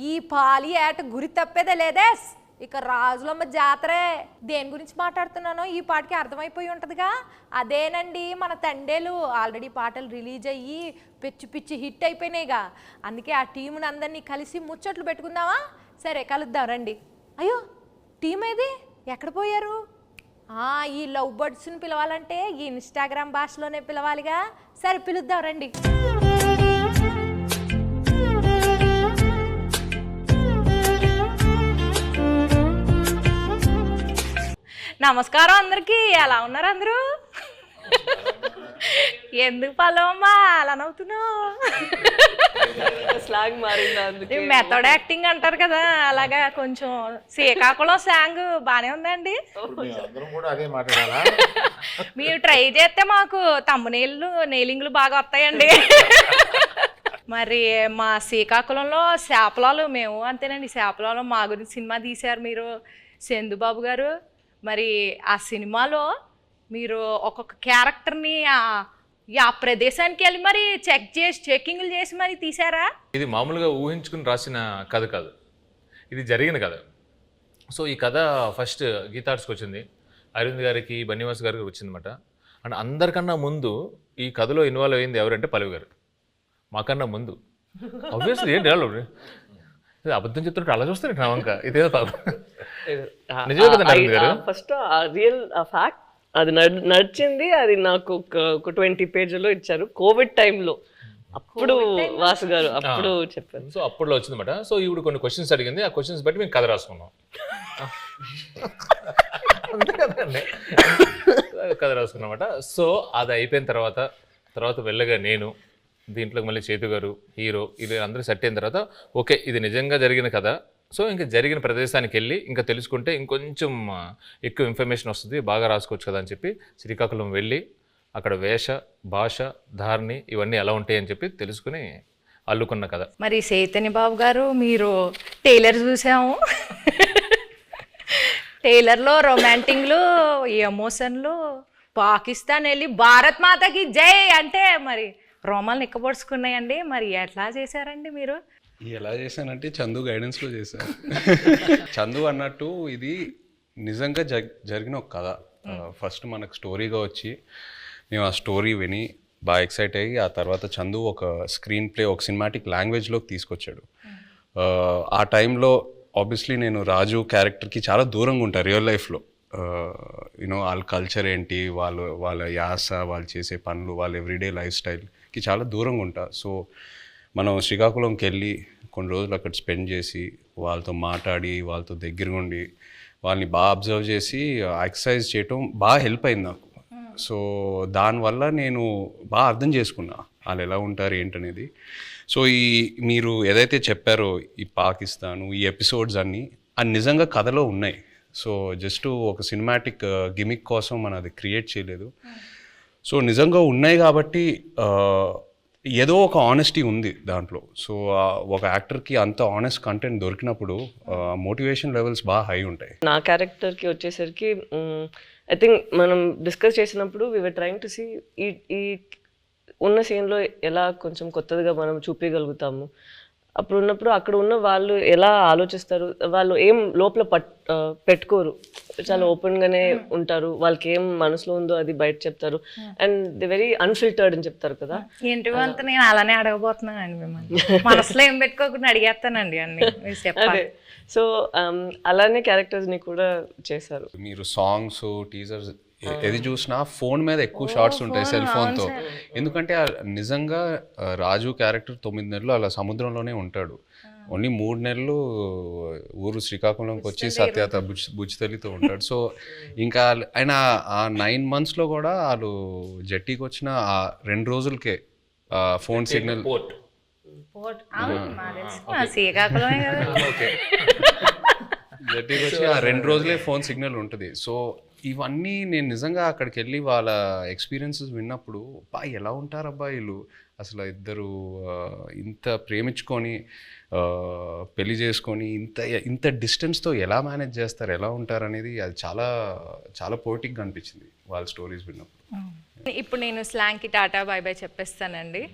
ఈ పాలి ఏట గురి తప్పేదే లేదే. ఇక రాజులమ్మ జాతరే. దేని గురించి మాట్లాడుతున్నానో ఈ పాటకి అర్థమైపోయి ఉంటుందిగా. అదేనండి మన తండేలు. ఆల్రెడీ పాటలు రిలీజ్ అయ్యి పిచ్చి పిచ్చి హిట్ అయిపోయినాయిగా. అందుకే ఆ టీముని అందరినీ కలిసి ముచ్చట్లు పెట్టుకుందామా? సరే కలుద్దాం రండి. అయ్యో టీం ఏది, ఎక్కడ పోయారు? ఈ లవ్ బర్డ్స్ని పిలవాలంటే ఈ ఇన్స్టాగ్రామ్ భాషలోనే పిలవాలిగా. సరే పిలుద్దాం రండి. నమస్కారం అందరికీ. ఎలా ఉన్నారు అందరూ? ఎందుకు పల్లవమ్మా అలా నవ్వుతున్నావు? స్లాంగ్ మారింది, మెథడ్ యాక్టింగ్ అంటారు కదా, అలాగా కొంచెం శ్రీకాకుళం స్లాంగ్ బానే ఉందండి. మీరు ట్రై చేస్తే మాకు తమ్మునీళ్ళు నెయిలింగ్లు బాగా వస్తాయండి. మరి మా శ్రీకాకుళంలో శాపలాలు మేము అంతేనండి. శాపలాలు మా గురించి సినిమా తీశారు మీరు, చందుబాబు గారు. మరి ఆ సినిమాలో మీరు ఒక్కొక్క క్యారెక్టర్ని ఆ ప్రదేశానికి వెళ్ళి మరి చెక్కింగ్లు చేసి మరి తీసారా? ఇది మామూలుగా ఊహించుకుని రాసిన కథ కాదు, ఇది జరిగిన కథ. సో ఈ కథ ఫస్ట్ గీతార్ట్స్కి వచ్చింది, అరవింద్ గారికి, బన్నివాస్ గారికి వచ్చిందన్నమాట. అండ్ అందరికన్నా ముందు ఈ కథలో ఇన్వాల్వ్ అయింది ఎవరంటే పల్లవి గారు. మాకన్నా ముందు ఆబ్వియస్లీ ఏంటి అబద్ధం చెప్తున్నట్టు అలా చూస్తారు నా వంక. ఇదేదో నిజమే కదా అరవింద్ గారు? ఫస్ట్ రియల్ ఫ్యాక్ట్ అది నడిచింది. అది నాకు ఒక 20 పేజీలో ఇచ్చారు కోవిడ్ టైంలో. అప్పుడు వాసు గారు అప్పుడు చెప్పారు. సో అప్పుడులో వచ్చిందన్నమాట. సో ఈవిడ కొన్ని క్వశ్చన్స్ అడిగింది, ఆ క్వశ్చన్స్ బట్టి మేము కథ రాసుకున్నాం. అంతే కదండి, కథ రాసుకున్నమాట. సో అది అయిపోయిన తర్వాత వెళ్ళగా నేను దీంట్లోకి మళ్ళీ చేతు గారు హీరో, ఇది అందరూ సెట్ అయిన తర్వాత ఓకే ఇది నిజంగా జరిగిన కథ. సో ఇంకా జరిగిన ప్రదేశానికి వెళ్ళి ఇంకా తెలుసుకుంటే ఇంకొంచెం ఎక్కువ ఇన్ఫర్మేషన్ వస్తుంది, బాగా రాసుకోవచ్చు కదా అని చెప్పి శ్రీకాకుళం వెళ్ళి అక్కడ వేష, భాష, ధారణి ఇవన్నీ ఎలా ఉంటాయి అని చెప్పి తెలుసుకుని అల్లుకున్న కథ. మరి చైతన్య బాబు గారు మీరు టైలర్ చూసాము. టైలర్లో రొమాంటిక్లు, ఎమోషన్లు, పాకిస్తాన్ వెళ్ళి భారత్ మాతకి జై అంటే మరి రోమాలు నిక్కబొడుచుకున్నాయండి. మరి ఎట్లా చేశారండి మీరు? ఎలా చేశానంటే చందు గైడెన్స్లో చేశాను. చందు అన్నట్టు ఇది నిజంగా జరిగిన ఒక కథ. ఫస్ట్ మనకు స్టోరీగా వచ్చి మేము ఆ స్టోరీ విని బాగా ఎక్సైట్ అయ్యి ఆ తర్వాత చందు ఒక స్క్రీన్ ప్లే ఒక సినిమాటిక్ లాంగ్వేజ్లోకి తీసుకొచ్చాడు. ఆ టైంలో ఆబ్వియస్లీ నేను రాజు క్యారెక్టర్కి చాలా దూరంగా ఉంటాను రియల్ లైఫ్లో. యూనో వాళ్ళ కల్చర్ ఏంటి, వాళ్ళ యాస, వాళ్ళు చేసే పనులు, వాళ్ళ ఎవ్రీడే లైఫ్ స్టైల్కి చాలా దూరంగా ఉంటా. సో మనం శ్రీకాకుళంకి వెళ్ళి కొన్ని రోజులు అక్కడ స్పెండ్ చేసి వాళ్ళతో మాట్లాడి వాళ్ళతో దగ్గరగా ఉండి వాళ్ళని బాగా అబ్జర్వ్ చేసి ఎక్సర్సైజ్ చేయటం బాగా హెల్ప్ అయింది నాకు. సో దానివల్ల నేను బాగా అర్థం చేసుకున్నా వాళ్ళు ఎలా ఉంటారు ఏంటనేది. సో మీరు ఏదైతే చెప్పారో ఈ పాకిస్తాను ఈ ఎపిసోడ్స్ అన్నీ అది నిజంగా కథలో ఉన్నాయి. సో జస్ట్ ఒక సినిమాటిక్ గిమిక్ కోసం మనం అది క్రియేట్ చేయలేదు. సో నిజంగా ఉన్నాయి కాబట్టి ఏదో ఒక ఆనెస్టీ ఉంది దాంట్లో. సో ఒక యాక్టర్కి అంత ఆనెస్ట్ కంటెంట్ దొరికినప్పుడు మోటివేషన్ లెవెల్స్ బాగా హై ఉంటాయి. నా క్యారెక్టర్కి వచ్చేసరికి ఐ థింక్ మనం డిస్కస్ చేసినప్పుడు we were trying to see ఈ ఉన్న సీన్లో ఎలా కొంచెం కొత్తదిగా మనం చూపించగలుగుతాము. అప్పుడు ఉన్నప్పుడు అక్కడ ఉన్న వాళ్ళు ఎలా ఆలోచిస్తారు, వాళ్ళు ఏం లోపల పెట్టుకోరు, చాలా ఓపెన్గానే ఉంటారు. వాళ్ళకి ఏం మనసులో ఉందో అది బయట చెప్తారు. అండ్ ది వెరీ అన్ఫిల్టర్డ్ అని చెప్తారు కదా. ఏంటి అంత నేను అలానే అడగబోతున్నానండి మిమ్మల్ని. మనసులో ఏం పెట్టుకోకుండా అడిగేస్తానండి అన్ని. అదే సో అలానే క్యారెక్టర్స్ని కూడా చేశారు. మీరు సాంగ్స్, టీజర్స్ ఏది చూసినా ఫోన్ మీద ఎక్కువ షార్ట్స్ ఉంటాయి సెల్ ఫోన్తో. ఎందుకంటే నిజంగా రాజు క్యారెక్టర్ 9 నెలలు అలా సముద్రంలోనే ఉంటాడు. ఓన్లీ 3 నెలలు ఊరు శ్రీకాకుళంకి వచ్చి సత్యత బుచ్చితల్లితో ఉంటాడు. సో ఇంకా ఆయన ఆ 9 monthsలో కూడా వాళ్ళు జట్టీకి వచ్చిన ఆ 2 రోజులకే ఫోన్ సిగ్నల్ జట్టీకి వచ్చి ఆ 2 రోజులే ఫోన్ సిగ్నల్ ఉంటుంది. సో ఇవన్నీ నేను నిజంగా అక్కడికి వెళ్ళి వాళ్ళ ఎక్స్పీరియన్సెస్ విన్నప్పుడు ఎలా ఉంటారు అబ్బాయిలు అసలు ఇద్దరు ఇంత ప్రేమించుకొని పెళ్లి చేసుకొని ఇంత డిస్టెన్స్తో ఎలా మేనేజ్ చేస్తారు, ఎలా ఉంటారు అనేది అది చాలా చాలా పోయిటిక్గా అనిపించింది వాళ్ళ స్టోరీస్ విన్నప్పుడు. ఇప్పుడు నేను స్లాంగ్కి టాటా బాయ్ బాయ్ చెప్పేస్తానండి.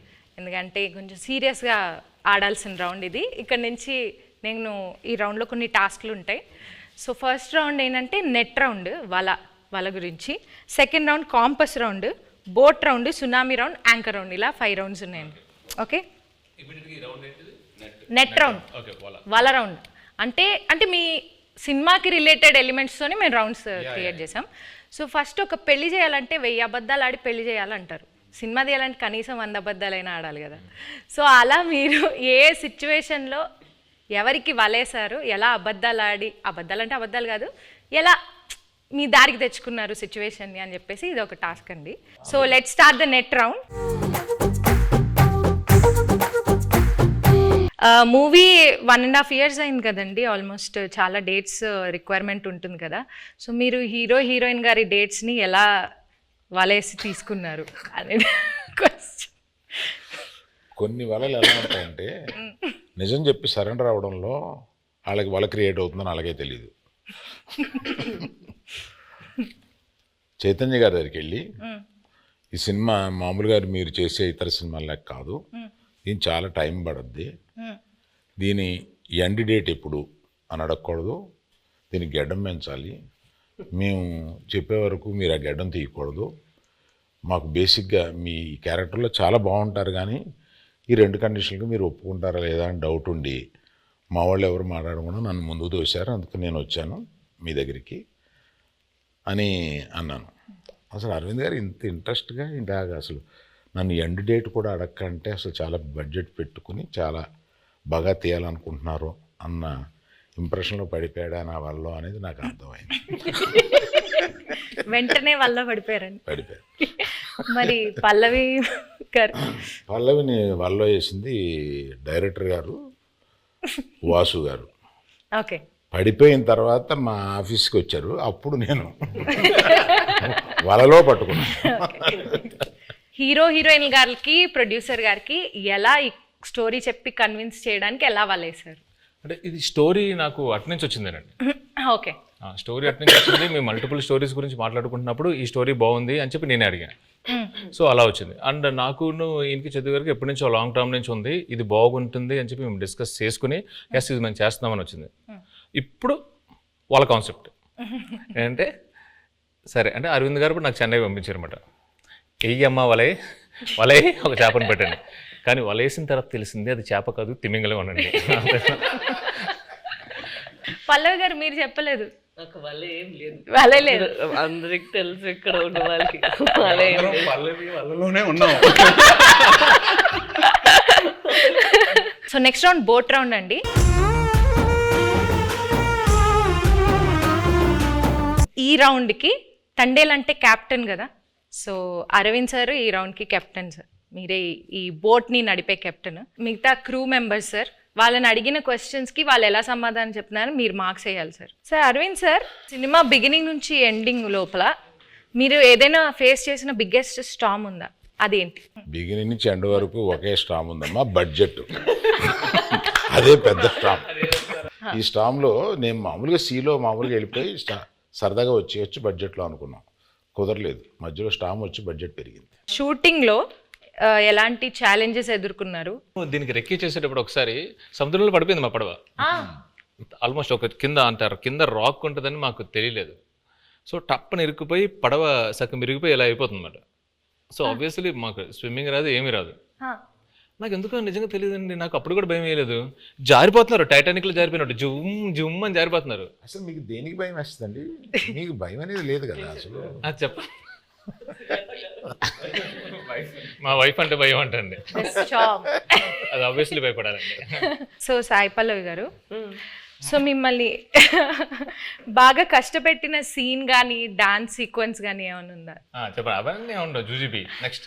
ఎందుకంటే కొంచెం సీరియస్గా ఆడాల్సిన రౌండ్ ఇది. ఇక్కడ నుంచి నేను ఈ రౌండ్లో కొన్ని టాస్క్లు ఉంటాయి. సో ఫస్ట్ రౌండ్ ఏంటంటే నెట్ రౌండ్, వల గురించి. Second round campus round, boat round, tsunami round, anchor round, ఇలా 5 రౌండ్స్ ఉన్నాయండి. ఓకే, నెట్ రౌండ్, వల రౌండ్ అంటే మీ సినిమాకి రిలేటెడ్ ఎలిమెంట్స్తోనే మేము రౌండ్స్ క్రియేట్ చేసాం. సో ఫస్ట్ ఒక పెళ్లి చేయాలంటే 1000 అబద్ధాలు ఆడి పెళ్లి చేయాలంటారు. సినిమా తీయాలంటే కనీసం 100 అబద్ధాలైనా ఆడాలి కదా. సో అలా మీరు ఏ సిచ్యువేషన్లో ఎవరికి వలేశారు, ఎలా అబద్ధాలు ఆడి, అబద్ధాలు అంటే అబద్ధాలు కాదు, ఎలా మీ దారికి తెచ్చుకున్నారు సిచ్యువేషన్ని అని చెప్పేసి ఇది ఒక టాస్క్ అండి. So let start the net round. Movie 1.5 years అయింది కదండి, ఆల్మోస్ట్ చాలా డేట్స్ రిక్వైర్మెంట్ ఉంటుంది కదా. సో మీరు హీరోయిన్ గారి డేట్స్ని ఎలా వలేసి తీసుకున్నారు అనేది క్వశ్చన్. కొన్ని వలలు ఎలా ఉంటాయంటే నిజం చెప్పి సరెండర్ అవడంలో వాళ్ళకి వల క్రియేట్ అవుతుందని అలాగే తెలియదు. చైతన్య గారి దగ్గరికి వెళ్ళి ఈ సినిమా మామూలుగా మీరు చేసే ఇతర సినిమాలకు కాదు, దీని చాలా టైం పడుద్ది, దీని ఎండ్ డేట్ ఎప్పుడు అని అడగకూడదు, దీనికి గెడ్డం పెంచాలి, మేము చెప్పే వరకు మీరు ఆ గెడ్డం తీయకూడదు, మాకు బేసిక్గా మీ క్యారెక్టర్లో చాలా బాగుంటారు కానీ ఈ 2 కండిషన్లకు మీరు ఒప్పుకుంటారా లేదా అని డౌట్ ఉండి మా వాళ్ళు ఎవరు మాట్లాడకుండా నన్ను ముందుకు తోశారు, అందుకు నేను వచ్చాను మీ దగ్గరికి అని అన్నాను. అసలు అరవింద్ గారు ఇంత ఇంట్రెస్ట్గా ఇందాక అసలు నన్ను ఎండ్ డేట్ కూడా అడగకంటే అసలు చాలా బడ్జెట్ పెట్టుకుని చాలా బాగా తీయాలనుకుంటున్నారు అన్న ఇంప్రెషన్లో పడిపోయాడా నా వల్ల అనేది నాకు అర్థమైంది. వెంటనే వల్ల పడిపోయారు. మరి పల్లవిని వల్ల వేసింది డైరెక్టర్ గారు వాసు గారు. ఓకే, పడిపోయిన తర్వాత మా ఆఫీస్కి వచ్చారు, అప్పుడు నేను వలలో పట్టుకున్నాను. హీరోయిన్ గారికి ప్రొడ్యూసర్ గారికి ఎలా ఈ స్టోరీ చెప్పి కన్విన్స్ చేయడానికి ఎలా వలేశారు? అంటే ఇది స్టోరీ నాకు అట్నుంచి వచ్చిందేనండి. ఓకే, స్టోరీ అట్నుంచి వచ్చింది. మేము మల్టిపుల్ స్టోరీస్ గురించి మాట్లాడుకుంటున్నప్పుడు ఈ స్టోరీ బాగుంది అని చెప్పి నేనే అడిగాను. సో అలా వచ్చింది. అండ్ నాకును ఈయనకి చదువు గారికి ఎప్పటి నుంచో లాంగ్ టర్మ్ నుంచి ఉంది, ఇది బాగుంటుంది అని చెప్పి మేము డిస్కస్ చేసుకుని ఎస్ ఇది మేము చేస్తున్నామని వచ్చింది. ఇప్పుడు వాళ్ళ కాన్సెప్ట్ ఏంటంటే సరే అంటే అరవింద్ గారు నాకు చెన్నై పంపించారు అనమాట. వెయ్యమ్మ వలే ఒక చేపను పెట్టండి, కానీ వలేసిన తర్వాత తెలిసింది అది చేప కాదు తిమింగలం అనండి. పల్లవి గారు మీరు చెప్పలేదు. నాకు వల్ల ఏం లేదు, వలే లేదు, అందరికి తెలుసు ఇక్కడ ఉన్న వాళ్ళకి. వాళ్ళలోనే ఉన్నాం. So next round boat round అండి. ఈ రౌండ్కి తండేల్ అంటే క్యాప్టెన్ కదా, సో అరవింద్ సార్ ఈ రౌండ్కి కెప్టెన్ సార్, మీరే ఈ బోట్ని నడిపే కెప్టెన్. మిగతా క్రూ మెంబర్స్ సార్, వాళ్ళని అడిగిన క్వశ్చన్స్కి వాళ్ళు ఎలా సమాధానం చెప్తున్నారు మీరు మార్క్స్ వేయాలి sir. Sir Aravind sir, cinema beginning నుంచి ఎండింగ్ లోపల మీరు ఏదైనా ఫేస్ చేసిన బిగ్గెస్ట్ స్టామ్ ఉందా, అదేంటి? బిగినింగ్ నుంచి ఎండ్ వరకు ఒకే స్టామ్ ఉందమ్మా, బడ్జెట్. అదే పెద్ద స్టామ్. ఈ స్టామ్లో నేను మామూలుగా సీలో మామూలుగా వెళ్ళిపోయి సరదాగా వచ్చి బడ్జెట్లో అనుకున్నాం, కుదరలేదు. మధ్యలో స్టామ్ వచ్చి బడ్జెట్ పెరిగింది. షూటింగ్లో ఎలాంటి ఛాలెంజెస్ ఎదుర్కొన్నారు? దీనికి రెక్కి చేసేటప్పుడు ఒకసారి సముద్రంలో పడిపోయింది మా పడవ. ఆల్మోస్ట్ ఒక కింద అంటారు కింద రాక్ ఉంటుందని మాకు తెలియలేదు. సో టప్పని ఇరుక్కుపోయి పడవ సగం ఇరిగిపోయి ఇలా అయిపోతుంది అన్నమాట. సో ఆబ్వియస్లీ మాకు స్విమ్మింగ్ రాదు, ఏమీ రాదు. నాకు ఎందుకో నిజంగా తెలియదండి, నాకు అప్పుడు కూడా భయం వేయలేదు. జారిపోతున్నారు, టైటానిక్లో జారిపోయినట్టు జుమ్ జుమ్ అని జారిపోతున్నారు. అసలు మీకు దేనికి భయం వేస్తుందండి? మీకు భయం అనేది లేదు కదా అసలు. అది చెప్ప మా వైఫ్ అంటే భయం అంటండి, అది ఆబ్వియస్లీ భయపడాలండి. సో సాయి పల్లవి గారు, సో మిమ్మల్ని బాగా కష్టపెట్టిన సీన్ కానీ డాన్స్ సీక్వెన్స్ కానీ ఏమైనా ఉందా? చెప్పండి. అవన్నీ ఉండవు జూజీబీ. నెక్స్ట్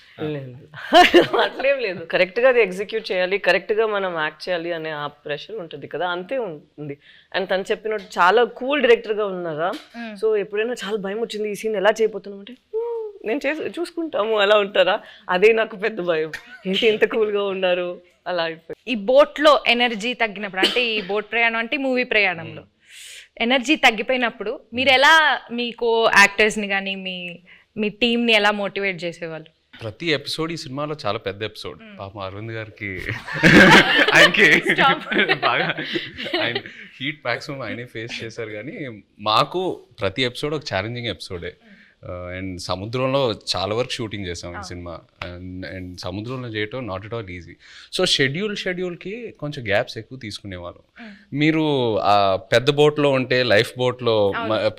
అట్లేం లేదు, కరెక్ట్గా అది ఎగ్జిక్యూట్ చేయాలి, కరెక్ట్గా మనం యాక్ట్ చేయాలి అనే ఆ ప్రెషర్ ఉంటుంది కదా, అంతే ఉంది. అండ్ తను చెప్పినట్టు చాలా కూల్ డైరెక్టర్గా ఉన్నారా. సో ఎప్పుడైనా చాలా భయం వచ్చింది ఈ సీన్ ఎలా చేయబోతున్నాం అంటే నేను చూసుకుంటాము అలా ఉంటారా, అదే నాకు పెద్ద భయం. ఏంటి ఇంత కూల్గా ఉన్నారు అలా అయిపోయి. ఈ బోట్లో ఎనర్జీ తగ్గినప్పుడు, అంటే ఈ బోట్ ప్రయాణం అంటే మూవీ ప్రయాణంలో ఎనర్జీ తగ్గిపోయినప్పుడు మీరు ఎలా మీ కో యాక్టర్స్ని కానీ మీ టీంని ఎలా మోటివేట్ చేసేవాళ్ళు? ప్రతి ఎపిసోడ్ ఈ సినిమాలో చాలా పెద్ద ఎపిసోడ్. పాపం అరవింద్ గారికి ఆయనకి బాగా ఆయన హీట్ మ్యాక్సిమం ఆయనే ఫేస్ చేశారు. కానీ మాకు ప్రతి ఎపిసోడ్ ఒక ఛాలెంజింగ్ ఎపిసోడే. అండ్ సముద్రంలో చాలా వరకు షూటింగ్ చేసాం ఈ సినిమా. అండ్ సముద్రంలో చేయటం not at all easy. So షెడ్యూల్కి కొంచెం గ్యాప్స్ ఎక్కువ తీసుకునేవాళ్ళం. మీరు ఆ పెద్ద బోట్లో ఉంటే లైఫ్ బోట్లో,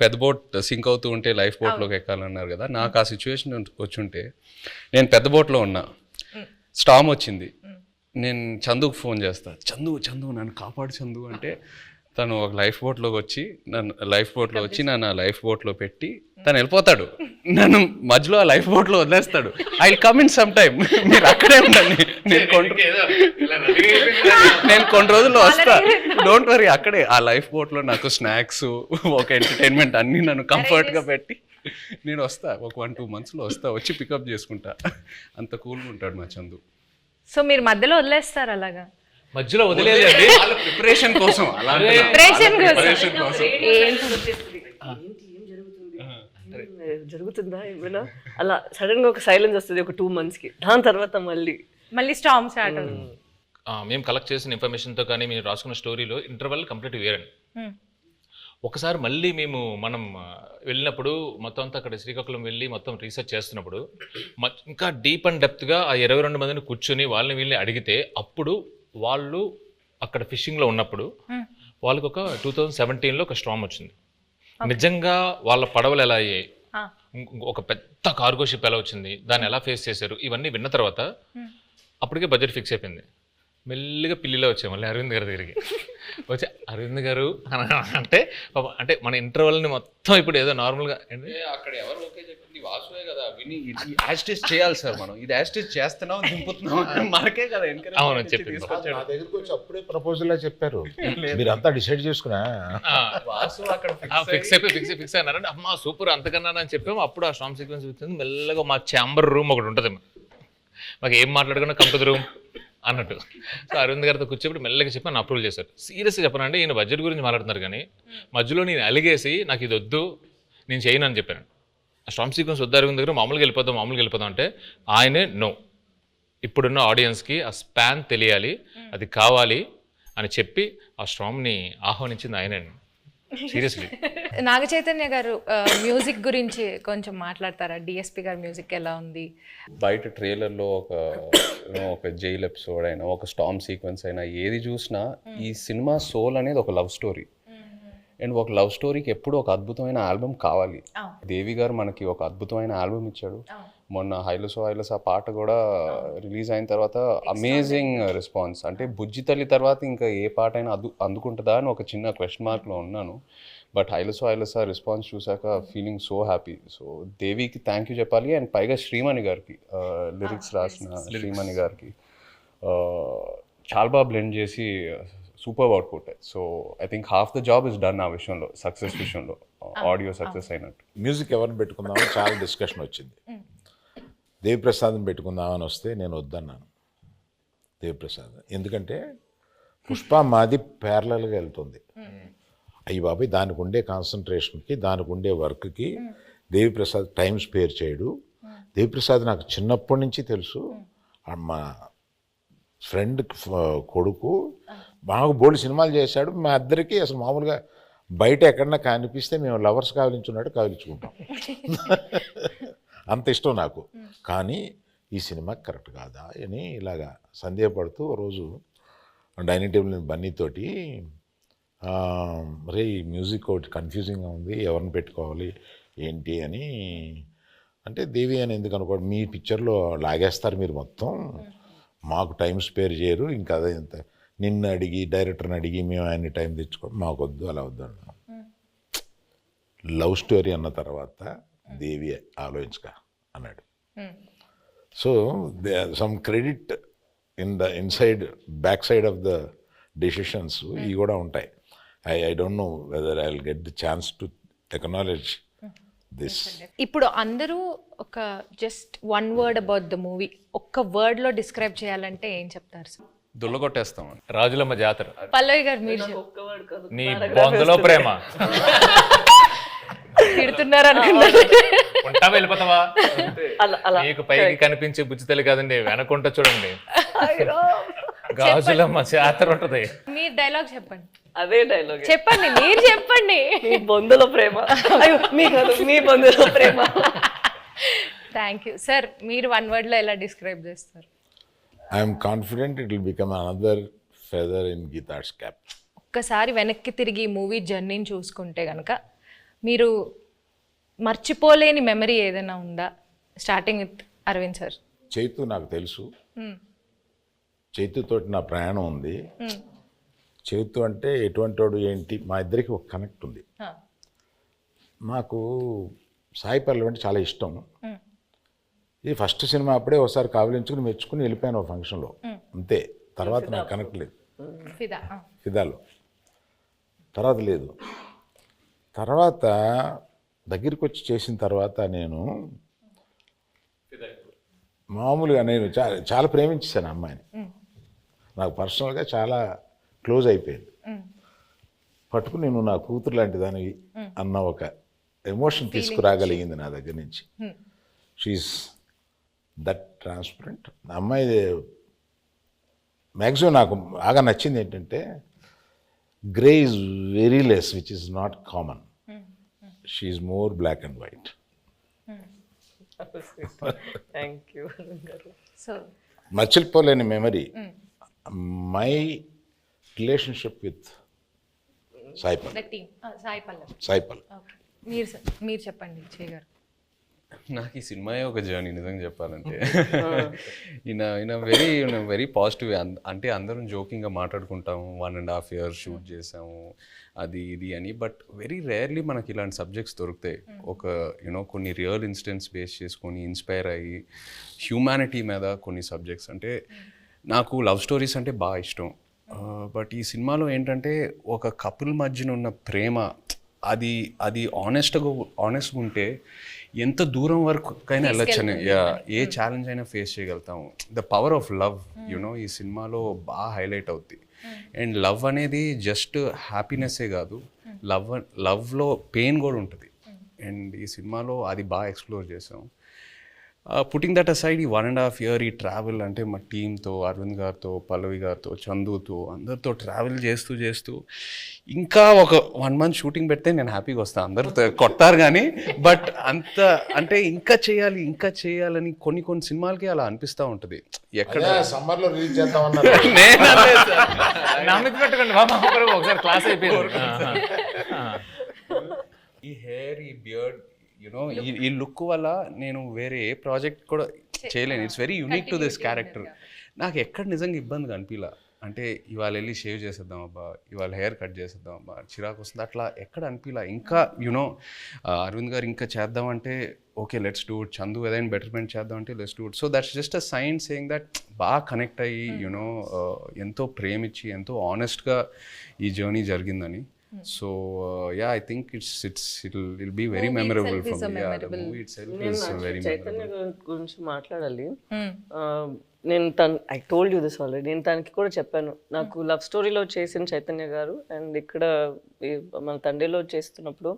పెద్ద బోట్ సింక్ అవుతూ ఉంటే లైఫ్ బోట్లోకి ఎక్కాలన్నారు కదా. నాకు ఆ సిచ్యువేషన్ వచ్చుంటే, నేను పెద్ద బోట్లో ఉన్నా, స్టామ్ వచ్చింది, నేను చందుకు ఫోన్ చేస్తా, చందు నన్ను కాపాడు చందు అంటే, తను ఒక లైఫ్ బోట్లోకి వచ్చి నన్ను లైఫ్ బోట్లో పెట్టి తను వెళ్ళిపోతాడు. నన్ను మధ్యలో ఆ లైఫ్ బోట్లో వదిలేస్తాడు. I will come in some time, మీరు అక్కడే ఉండండి, నేను కొన్ని రోజుల్లో వస్తా, డోంట్ వరీ. అక్కడే ఆ లైఫ్ బోట్లో నాకు స్నాక్స్, ఒక ఎంటర్టైన్మెంట్ అన్నీ నన్ను కంఫర్ట్గా పెట్టి నేను వస్తా. ఒక 1-2 monthsలో వస్తా, వచ్చి పికప్ చేసుకుంటా. అంత కూల్గా ఉంటాడు మా చందు. సో మీరు మధ్యలో వదిలేస్తారు అలాగా? మధ్యలో వదిలేదండి, ప్రిపరేషన్ కోసం జరుగుతుందా ఏమైనా అలా సడన్ గా ఒక సైలెన్స్ వస్తుంది ఒక 2 monthsకి. దాని తర్వాత మళ్ళీ స్టార్మ్ స్టార్ట్ అవుతుంది. మేము కలెక్ట్ చేసిన ఇన్ఫర్మేషన్తో కానీ మీరు రాసుకున్న స్టోరీలో ఇంటర్వెల్ కంప్లీట్ వేరండి. ఒకసారి మళ్ళీ మనం వెళ్ళినప్పుడు మొత్తం అంతా అక్కడ శ్రీకాకుళం వెళ్ళి మొత్తం రీసెర్చ్ చేస్తున్నప్పుడు ఇంకా డీప్ అండ్ డెప్త్గా ఆ 22 మందిని కూర్చొని వాళ్ళని వీళ్ళని అడిగితే, అప్పుడు వాళ్ళు అక్కడ ఫిషింగ్లో ఉన్నప్పుడు వాళ్ళకి ఒక 2017లో ఒక స్టార్మ్ వచ్చింది. నిజంగా వాళ్ళ పడవలు ఎలా అయ్యాయి, ఒక పెద్ద కార్గో షిప్ ఎలా వచ్చింది, దాన్ని ఎలా ఫేస్ చేశారు, ఇవన్నీ విన్న తర్వాత అప్పటికే బడ్జెట్ ఫిక్స్ అయిపోయింది. మెల్లిగా పిల్లిలో వచ్చాయి మళ్ళీ అరవింద్ గారి దగ్గరికి వచ్చి, అరవింద్ గారు అంటే మన ఇంటర్వెల్ని మొత్తం ఇప్పుడు ఏదో నార్మల్గా అక్కడ ఎవరు ఓకే చెప్పింది వాసువే కదా, విని యాస్టేజ్ చేయాలి సార్, మనం ఇది యాస్టేజ్ చేస్తున్నాం దింపుతున్నాం మనకే కదా. అవును చెప్పింది. నా దగ్గరికి వచ్చి అప్పుడే ప్రపోజల్ చెప్పారు, మీరంతా డిసైడ్ చేసుకున్నా ఫిక్స్ అయినారంటే, అమ్మా సూపర్ అంతకన్నా అని చెప్పాము. అప్పుడు ఆ స్టార్మ్ సీక్వెన్స్ వచ్చింది. మెల్లగా మా ఛాంబర్ రూమ్ ఒకటి ఉంటుంది, మాకు ఏం మాట్లాడుకున్నా కంపెనీ రూమ్ అన్నట్టు. సో అరవింద్ గారితో కూర్చోబెట్టి మెల్లగా చెప్పి నన్ను అప్రూవల్ చేశారు. సీరియస్గా చెప్పనండి, ఈయన బడ్జెట్ గురించి మాట్లాడుతున్నారు కానీ మధ్యలో నేను అలిగేసి నాకు ఇది వద్దు నేను చేయను అని చెప్పాను. ఆ స్టార్మ్ సీక్వెన్స్ వద్దు అరవింద్ దగ్గర, మామూలుగా వెళ్ళిపోదాం అంటే ఆయనే నో, ఇప్పుడున్న ఆడియన్స్కి ఆ స్పాన్ తెలియాలి, అది కావాలి అని చెప్పి ఆ స్టార్మ్ని ఆహ్వానించింది ఆయనే. సీరియస్లీ. నాగ చైతన్య గారు మ్యూజిక్ గురించి కొంచెం మాట్లాడతారా? డిఎస్పి గారి మ్యూజిక్ ఎలా ఉంది? బయట ట్రైలర్లో ఒక జైల్ ఎపిసోడ్ అయినా, ఒక స్టార్మ్ సీక్వెన్స్ అయినా, ఏది చూసినా ఈ సినిమా సోల్ అనేది ఒక లవ్ స్టోరీ. అండ్ ఒక లవ్ స్టోరీకి ఎప్పుడు ఒక అద్భుతమైన ఆల్బమ్ కావాలి. దేవి గారు మనకి ఒక అద్భుతమైన ఆల్బమ్ ఇచ్చాడు. మొన్న హైలసో ఆ పాట కూడా రిలీజ్ అయిన తర్వాత అమేజింగ్ రెస్పాన్స్. అంటే బుజ్జి తల్లి తర్వాత ఇంకా ఏ పాట అయినా అందుకుంటుందా అని ఒక చిన్న క్వశ్చన్ మార్క్లో ఉన్నాను. బట్ హైలసో రెస్పాన్స్ చూసాక ఫీలింగ్ సో హ్యాపీ. సో దేవికి థ్యాంక్ యూ చెప్పాలి. అండ్ పైగా శ్రీమణి గారికి, లిరిక్స్ రాసిన శ్రీమణి గారికి చాలా బాగా బ్లెండ్ చేసి super output. So I think half the job is done ఆ విషయంలో, సక్సెస్ విషయంలో, ఆడియో సక్సెస్ అయినట్టు. మ్యూజిక్ ఎవరిని పెట్టుకుందామని చాలా డిస్కషన్ వచ్చింది. దేవిప్రసాద్ని పెట్టుకుందామని వస్తే నేను వద్దన్నాను దేవిప్రసాద్. ఎందుకంటే పుష్ప మాది ప్యారలల్గా వెళ్తుంది. అయ్యి బాబాయ్, దానికి ఉండే కాన్సన్ట్రేషన్కి, దానికి ఉండే వర్క్కి దేవిప్రసాద్ టైం స్పేర్ చేయడు. దేవిప్రసాద్ నాకు చిన్నప్పటి నుంచి తెలుసు. మా ఫ్రెండ్ కొడుకు బాగా బోల్డ్ సినిమాలు చేశాడు. మా ఇద్దరికి అసలు మామూలుగా బయట ఎక్కడన్నా కనిపిస్తే మేము లవర్స్ కావలించున్నట్టు కావలించుకుంటాం. అంత ఇష్టం నాకు. కానీ ఈ సినిమా కరెక్ట్ కాదా అని ఇలాగా సందేహపడుతూ రోజు డైనింగ్ టేబుల్ బన్నీతోటి, రే ఈ మ్యూజిక్ ఒకటి కన్ఫ్యూజింగ్గా ఉంది, ఎవరిని పెట్టుకోవాలి ఏంటి అని అంటే, దేవి అని ఎందుకు అనుకోండి, మీ పిక్చర్లో లాగేస్తారు మీరు మొత్తం, మాకు టైం స్పేర్ చేయరు, ఇంకా అదే ఇంత నిన్ను అడిగి డైరెక్టర్ని అడిగి మేము ఆయన టైం తెచ్చుకోండి, మాకు వద్దు, అలా వద్దు అన్నాం. లవ్ స్టోరీ అన్న తర్వాత దేవి ఆలోచించక అన్నాడు. So some credit inside back side of the decisions ఇవి కూడా ఉంటాయి. I don't know whether I will get the chance to acknowledge this. ఇప్పుడు అందరూ ఒక just one word about the movie ఒక్క వర్డ్లో డిస్క్రైబ్ చేయాలంటే ఏం చెప్తారు సార్? దుల్లగొట్టేస్తాం. రాజులమ్మ జాతర. పల్లవి గారు మీరు నీ బొందలో ప్రేమ. తిడుతున్నారు అనుకున్నారు. ఉంటావా వెళ్ళిపోతావా? అలా అలా మీకు పైకి కనిపించే బుజ్జితల్లి కాదండి, వెనకుంట చూడండి గాజులమ్మ జాతర ఉంటది. మీరు డైలాగ్ చెప్పండి. అదే డైలాగ్, చెప్పండి, మీరు చెప్పండి. మీ బొందుల ప్రేమ. అయ్యో మీ కాదు, మీ బొందుల ప్రేమ. Thank you sir. మీరు 1 word లో ఎలా డిస్క్రైబ్ చేస్తారు? I'm confident it will become another feather in Geetha's cap. ఒక్కసారి వెనక్కి తిరిగి మూవీ జర్నీని చూసుకుంటే కనుక మీరు మర్చిపోలేని మెమరీ ఏదైనా ఉందా? Starting with Aravind sir. Chaitu నాకు తెలుసు, చైతుతోటి నా ప్రయాణం ఉంది. చైతు అంటే ఎటువంటి వాడు ఏంటి, మా ఇద్దరికి ఒక కనెక్ట్ ఉంది. నాకు సాయి పల్లవి అంటే చాలా ఇష్టం. ఇది ఫస్ట్ సినిమా అప్పుడే ఒకసారి కావలించుకుని మెచ్చుకుని వెళ్ళిపోయాను ఒక ఫంక్షన్లో, అంతే. తర్వాత నాకు కనెక్ట్ లేదు. ఫిదాలో తర్వాత లేదు. తర్వాత దగ్గరికి వచ్చి చేసిన తర్వాత నేను మామూలుగా నేను చాలా ప్రేమించేసాను అమ్మాయిని. నాకు పర్సనల్గా చాలా క్లోజ్ అయిపోయింది. పట్టుకుని నేను నా కూతురు లాంటి దానివి అన్న ఒక ఎమోషన్ తీసుకురాగలిగింది నా దగ్గర నుంచి. She's that transparent. అమ్మాయి మ్యాక్సిమం నాకు బాగా నచ్చింది ఏంటంటే grey is very less, which is not common. She is more black and white. Thank you. So మర్చిపోలేని మెమరీ మై రిలేషన్షిప్ విత్ సాయిపల్. సాయి పల్లవి. సాయిపల్ మీరు చెప్పండి విజయ్ గారు. నాకు ఈ సినిమాయే ఒక జర్నీ నిజంగా చెప్పాలంటే. ఈయన వెరీ పాజిటివ్. అంటే అందరం జోకింగ్గా మాట్లాడుకుంటాము, 1.5 years షూట్ చేసాము అది ఇది అని. బట్ వెరీ రేర్లీ మనకి ఇలాంటి సబ్జెక్ట్స్ దొరుకుతాయి. ఒక కొన్ని రియల్ ఇన్సిడెంట్స్ బేస్ చేసుకొని ఇన్స్పైర్ అయ్యి హ్యూమానిటీ మీద కొన్ని సబ్జెక్ట్స్. అంటే నాకు లవ్ స్టోరీస్ అంటే బాగా ఇష్టం. బట్ ఈ సినిమాలో ఏంటంటే ఒక కపుల్ మధ్యన ఉన్న ప్రేమ అది ఆనెస్ట్గా ఉంటే ఎంత దూరం వరకైనా వెళ్ళొచ్చని, ఏ ఛాలెంజ్ అయినా ఫేస్ చేయగలుగుతాము. ద పవర్ ఆఫ్ లవ్ ఈ సినిమాలో బాగా హైలైట్ అవుద్ది. అండ్ లవ్ అనేది జస్ట్ హ్యాపీనెస్సే కాదు, లవ్లో పెయిన్ కూడా ఉంటుంది. అండ్ ఈ సినిమాలో అది బాగా ఎక్స్ప్లోర్ చేసాం. పుట్టింగ్ దట్ అసైడ్, ఈ 1.5 year ఈ ట్రావెల్ అంటే మా టీంతో, అరవింద్ గారితో, పల్లవి గారితో, చందుతో, అందరితో ట్రావెల్ చేస్తూ ఇంకా ఒక 1 month షూటింగ్ పెడితే నేను హ్యాపీగా వస్తాను. అందరూ కొడతారు కానీ, బట్ అంటే ఇంకా చేయాలని కొన్ని సినిమాలకి అలా అనిపిస్తూ ఉంటుంది. ఎక్కడ సమ్మర్లో రిలీజ్ చేద్దామన్నారు. నమ్మితి పెట్టకండి బాబా, ఒకసారి క్లాస్ అయిపోయింది. ఈ హెయిర్, ఈ బియర్డ్, ఈ లుక్ వల్ల నేను వేరే ఏ ప్రాజెక్ట్ కూడా చేయలేను. It's very unique to this character. నాకు ఎక్కడ నిజంగా ఇబ్బందిగా అనిపించలే. అంటే ఇవాళ వెళ్ళి షేవ్ చేసేద్దాం అబ్బా, ఇవాళ హెయిర్ కట్ చేసేద్దాం అబ్బా, చిరాకు వస్తుంది, అట్లా ఎక్కడ అనిపించలే. ఇంకా అరవింద్ గారు ఇంకా చేద్దామంటే okay let's do it, Chandu ఏదైనా బెటర్మెంట్ చేద్దాం అంటే let's do it. So that's just a sign saying that బాగా కనెక్ట్ అయ్యి ఎంతో ప్రేమించి ఎంతో ఆనెస్ట్గా ఈ జర్నీ జరిగిందని. So yeah, I think it'll be very memorable for me. Yeah, the movie itself is very Chaitanya memorable. గురించి మాట్లాడాలి. నేను I told you this already. నేను తనకి కూడా చెప్పాను, నాకు లవ్ స్టోరీలో చేసిన చైతన్య గారు అండ్ ఇక్కడ మన తండ్రిలో చేస్తున్నప్పుడు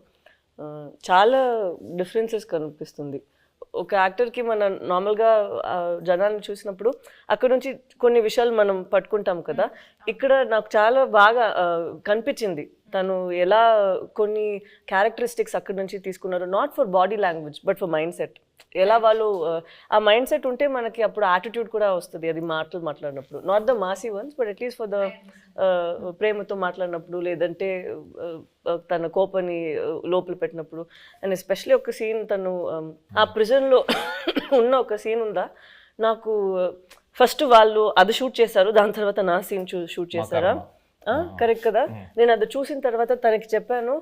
చాలా డిఫరెన్సెస్ కనిపిస్తుంది. ఒక యాక్టర్కి మనం నార్మల్గా జనాన్ని చూసినప్పుడు అక్కడ నుంచి కొన్ని విషయాలు మనం పట్టుకుంటాం కదా. ఇక్కడ నాకు చాలా బాగా కనిపించింది తను ఎలా కొన్ని క్యారెక్టరిస్టిక్స్ అక్కడి నుంచి తీసుకున్నారు. Not for body language but for mind set. ఎలా వాళ్ళు ఆ మైండ్ సెట్ ఉంటే మనకి అప్పుడు యాటిట్యూడ్ కూడా వస్తుంది. అది మాట్లాడినప్పుడు not the Masih once but at least for the ప్రేమతో మాట్లాడినప్పుడు, లేదంటే తన కోపాన్ని లోపల పెట్టినప్పుడు. అండ్ ఎస్పెషలీ ఒక సీన్ తను ఆ ప్రిజన్లో ఉన్న ఒక సీన్ ఉందా, నాకు ఫస్ట్ వాళ్ళు అది షూట్ చేశారు, దాని తర్వాత నా సీన్ షూట్ చేశారా, కరెక్ట్ కదా. నేను అది చూసిన తర్వాత తనకి చెప్పాను,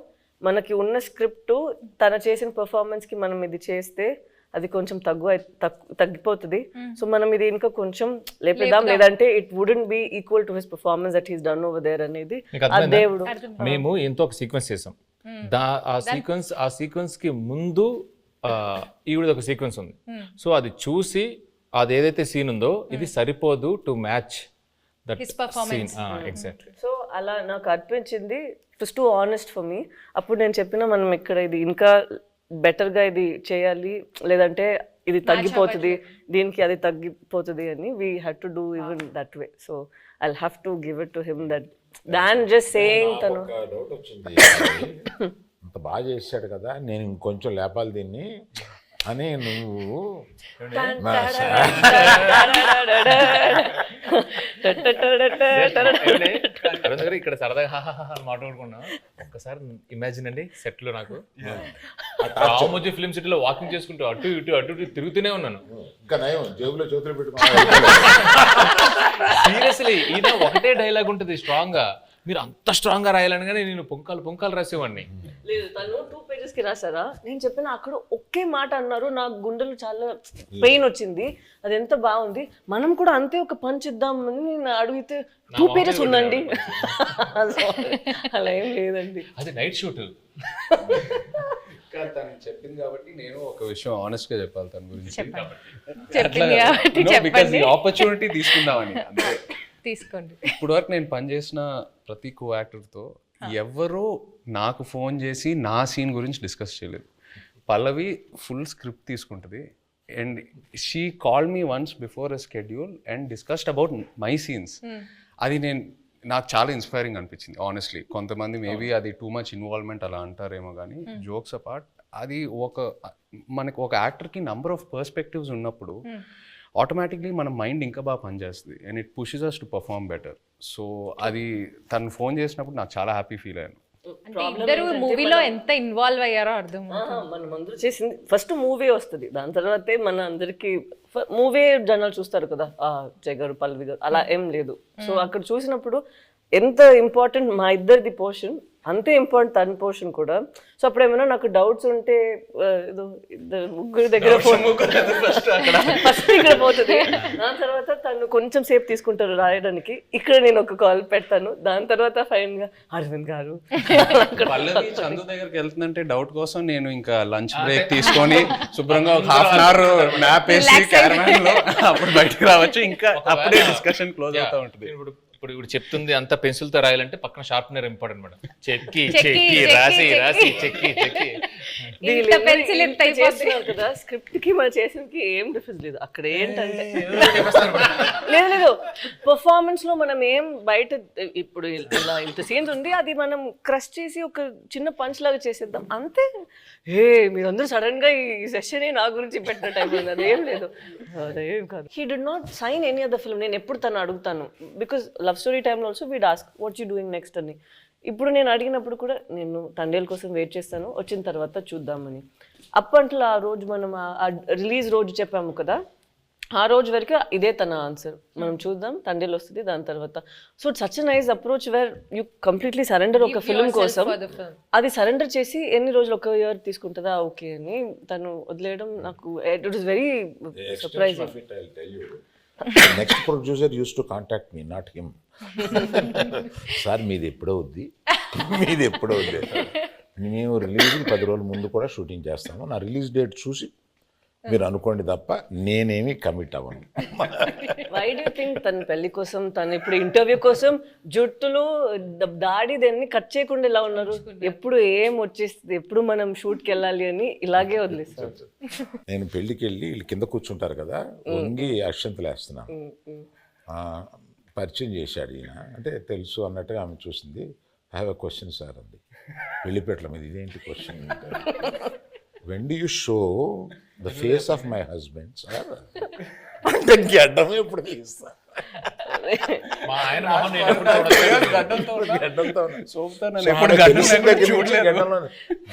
మనకి ఉన్న స్క్రిప్ట్ తన చేసిన పర్ఫార్మెన్స్కి మనం ఇది చేస్తే అది కొంచెం తగ్గిపోతుంది. సో మనం ఇది ఇంకా కొంచెం లేపేద్దాం, లేదంటే it wouldn't be equal to his performance that he's done over there అనేది ఆ దేవుడు. మేము ఎంతో ఒక సీక్వెన్స్ చేసాం. ఆ సీక్వెన్స్ కి ముందు ఈవిడ ఒక సీక్వెన్స్ ఉంది. సో అది చూసి అది ఏదైతే సీన్ ఉందో ఇది సరిపోదు to match that scene. Exactly. So అలా నాకు అనిపించింది. It was too honest for me. అప్పుడు నేను చెప్పిన మనం ఇక్కడ ఇది ఇంకా బెటర్గా ఇది చేయాలి, లేదంటే ఇది తగ్గిపోతుంది, దీనికి అది తగ్గిపోతుంది అని we had to do even that way. So I have to give it to him that than just saying తను డౌట్ వచ్చింది, అంత బాగా చేశాడు కదా, నేను ఇంకొంచెం లేపాలి దీన్ని అని నువ్వు అరుణ్ గారు ఇక్కడ సరదాగా హాహాహా మాట్లాడుకున్నాం. ఒక్కసారి ఇమాజిన్ అండి, సెట్ లో నాకు రామోజీ ఫిల్మ్ సిటీలో వాకింగ్ చేసుకుంటూ అటు ఇటు తిరుగుతూనే ఉన్నాను. ఇంకా నయం జేబులో చేతులు పెట్టుకున్నా. సీరియస్లీ ఈయన ఒకటే డైలాగ్ ఉంటుంది స్ట్రాంగ్ గా, మీరు అంత స్ట్రాంగ్ గా రాయాలనగానే నేను పొంకాలు రాసేవాడిని. లేదు, తను 2 pages కి రాసారా, నేను చెప్పిన అక్కడ ఒకే మాట అన్నారు, నాకు గుండెలు చాలా పెయిన్ వచ్చింది, అది ఎంత బాగుంది, మనం కూడా అంతే ఒక పంచ్ ఇద్దామని నేను అడిగితే 2 pages ఉందండి. అలా ఏం లేదండి, అది నైట్ షూట్. తను చెప్పింది కాబట్టి నేను ఒక విషయం ఆనెస్ట్ గా చెప్పాలి తన గురించి. చెప్పింది కాబట్టి బికాజ్ ఈ ఆపర్చునిటీ తీసుకుందామని అంతే. తీసుకోండి. ఇప్పుడు వరకు నేను పనిచేసిన ప్రతి కో యాక్టర్తో ఎవరో నాకు ఫోన్ చేసి నా సీన్ గురించి డిస్కస్ చేయలేదు. పల్లవి ఫుల్ స్క్రిప్ట్ తీసుకుంటుంది and she call me once before a schedule and discussed about my scenes. అది నాకు చాలా ఇన్స్పైరింగ్ అనిపించింది ఆనెస్ట్లీ. కొంతమంది మేబీ అది టూ మచ్ ఇన్వాల్వ్మెంట్ అలా అంటారేమో కానీ జోక్స్ అపార్ట్, అది మనకు ఒక యాక్టర్కి నంబర్ ఆఫ్ పర్స్పెక్టివ్స్ ఉన్నప్పుడు ఆటోమేటిక్లీ మన మైండ్ ఇంకా బాగా పనిచేస్తుంది and it pushes us to perform better. So అది తను ఫోన్ చేసినప్పుడు నాకు చాలా హ్యాపీ ఫీల్ అయ్యాను. ఇద్దరు మూవీలో ఎంత ఇన్వాల్వ్ అయ్యారో అర్థం. మనం అందరూ చేసింది ఫస్ట్ మూవీ వస్తుంది, దాని తర్వాతే మన అందరికి మూవీ జనాలు చూస్తారు కదా, జయ్ గారు పల్లవి గారు అలా ఏం లేదు. సో అక్కడ చూసినప్పుడు ఎంత ఇంపార్టెంట్ మా ఇద్దరిది పోర్షన్, అంతే ఇంపార్టెంట్ తన పోర్షన్ కూడా. సో అప్పుడు ఏమైనా నాకు డౌట్స్ ఉంటే ఏదో ముగ్గురు దగ్గర ఫస్ట్ ఇక్కడ పోతుంది, దాని తర్వాత తను కొంచెం సేపు తీసుకుంటారు రాయడానికి, ఇక్కడ నేను ఒక కాల్ పెడతాను, దాని తర్వాత ఫైన్ గా అరవింద్ గారు. పల్లవి చందు దగ్గరికి వెళ్తుందంటే డౌట్ కోసం నేను ఇంకా లంచ్ బ్రేక్ తీసుకొని శుభ్రంగా ఒక ½ న్యాప్ వేసి క్యారవాన్ లో అప్పుడు బయటకు రావచ్చు, ఇంకా అప్పుడే డిస్కషన్ క్లోజ్ అవుతా ఉంటుంది. ఇప్పుడు చెప్తుంది అంతా పెన్సిల్ తో రాయాలంటే పక్కన షార్ప్నర్ ఇంపార్టెంట్ మేడం. చెక్కి రాసి చెక్కి కదా, స్క్రిప్ట్ కి మనం చేసినకి ఏం డిఫరెన్స్ లేదు. అక్కడ ఏంటంటే లేదు పర్ఫార్మెన్స్ లో మనం ఏం బయట ఇప్పుడు ఇలా ఇంత సీన్స్ ఉంది, అది మనం క్రష్ చేసి ఒక చిన్న పంచ్ లాగా చేసేద్దాం అంతే. మీరందరూ సడన్ గా ఈ సెషన్ నా గురించి పెట్టిన టైం అది ఏం లేదు, అదేం కాదు. He did not sign any other film. నేను ఎప్పుడు తను అడుగుతాను, బికాస్ లవ్ స్టోరీ టైంలో also we'd ask what you doing next అని. ఇప్పుడు నేను అడిగినప్పుడు కూడా నేను తండేల కోసం వెయిట్ చేస్తాను, వచ్చిన తర్వాత చూద్దామని. అప్పట్లో ఆ రోజు మనం రిలీజ్ రోజు చెప్పాము కదా, ఆ రోజు వరకు ఇదే తన ఆన్సర్, మనం చూద్దాం తండేలు వస్తుంది దాని తర్వాత. So it's such nice approach where you completely surrender ఒక ఫిల్మ్ కోసం. అది సరెండర్ చేసి ఎన్ని రోజులు, ఒక ఇయర్ తీసుకుంటుందా ఓకే అని తను వదిలేయడం నాకు it was very surprising. Next producer use to contact me, not him. Sir మీది ఎప్పుడో వద్ది, మేము రిలీజ్కి 10 రోజుల ముందు కూడా షూటింగ్ చేస్తాము, నా రిలీజ్ డేట్ చూసి మీరు అనుకోండి తప్ప నేనేమి కమిట్ అవ్వను. వై డూ థింక్ తన పెళ్లి కోసం, తను ఇప్పుడు ఇంటర్వ్యూ కోసం జుట్టులు దాడి దాన్ని కట్ చేయకుండా ఇలా ఉన్నారు? ఎప్పుడు ఏం వచ్చేస్తుంది, ఎప్పుడు మనం షూట్కి వెళ్ళాలి అని ఇలాగే వదిలేస్తారు. నేను పెళ్ళికి వెళ్ళి వీళ్ళు కింద కూర్చుంటారు కదా, వంగి అక్షంతలు వేస్తున్నాను. పరిచయం చేశాడు ఈయన, అంటే తెలుసు అన్నట్టుగా ఆమె చూసింది. I have a question sir అంది, పెళ్లిపేటల మీద. ఇదేంటి question? when do you show the face of my husband sir? అంటే గడ్డం ఎప్పుడు తీస్తా,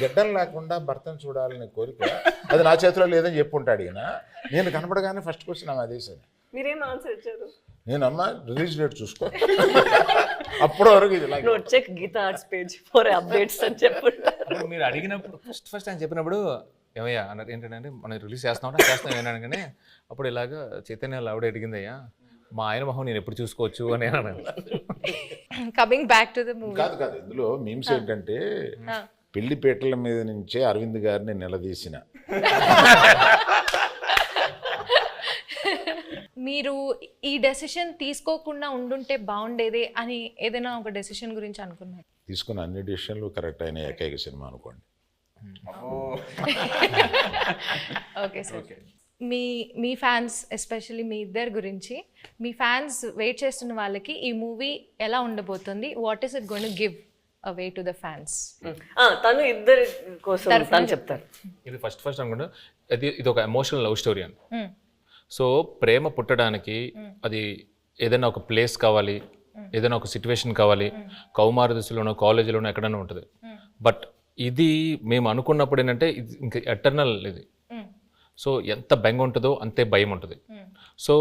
గడ్డం లేకుండా భర్తను చూడాలనే కోరిక అది నా చేతిలో లేదని చెప్పుంటాడు ఈయన. నేను కనపడగానే ఫస్ట్ క్వశ్చన్ ఆమె అదే సార్. మీరేం ఆన్సర్ ఇచ్చారు? నేను అమ్మ రిలీజ్ డేట్ చూసుకో, అప్పటి వరకు ఇది check Geetha Arts page for updates అని చెప్పుంటారు. మీరు అడిగినప్పుడు ఫస్ట్ ఆయన చెప్పినప్పుడు ఏమయ్యా అన్నారు, ఏంటంటే మనం రిలీజ్ చేస్తాం ఏమన్నాను కానీ అప్పుడు ఇలాగా చైతన్య ఆవిడ అడిగిందయ్యా మా ఆయన మొహం నేను ఎప్పుడు చూసుకోవచ్చు అని అన్నాను. Coming back to the movie. కాదు ఇందులో మీమ్స్ ఏంటంటే పెళ్లిపేటల మీద నుంచే అరవింద్ గారిని నిలదీసిన. మీరు ఈ డెసిషన్ తీసుకోకుండా ఉండుంటే బాగుండేది అని ఏదైనా ఒక డెసిషన్ గురించి అనుకున్నారు? తీసుకున్న అన్ని డిసిషన్లు కరెక్ట్ అయిన ఏకైక సినిమా అనుకోండి. ఓకే సార్, మీ ఫ్యాన్స్ ఎస్పెషల్లీ మీ ఇద్దరి గురించి, మీ ఫ్యాన్స్ వెయిట్ చేస్తున్న వాళ్ళకి ఈ మూవీ ఎలా ఉండబోతుంది, what is it going to give away to the fans? తను ఇద్దరి కోసం తను చెప్తారు. ఇది ఫస్ట్ అనుకుంటా ఇది ఒక ఎమోషనల్ లవ్ స్టోరీ అని. సో ప్రేమ పుట్టడానికి అది ఏదైనా ఒక ప్లేస్ కావాలి, ఏదైనా ఒక సిచ్యువేషన్ కావాలి, కౌమార దశలోనో కాలేజీలోనో ఎక్కడైనా ఉంటుంది. బట్ ఇది మేము అనుకున్నప్పుడు ఏంటంటే ఇది ఇంకా ఎటర్నల్ ఇది. సో ఎంత బెంగ ఉంటుందో అంతే భయం ఉంటుంది. సో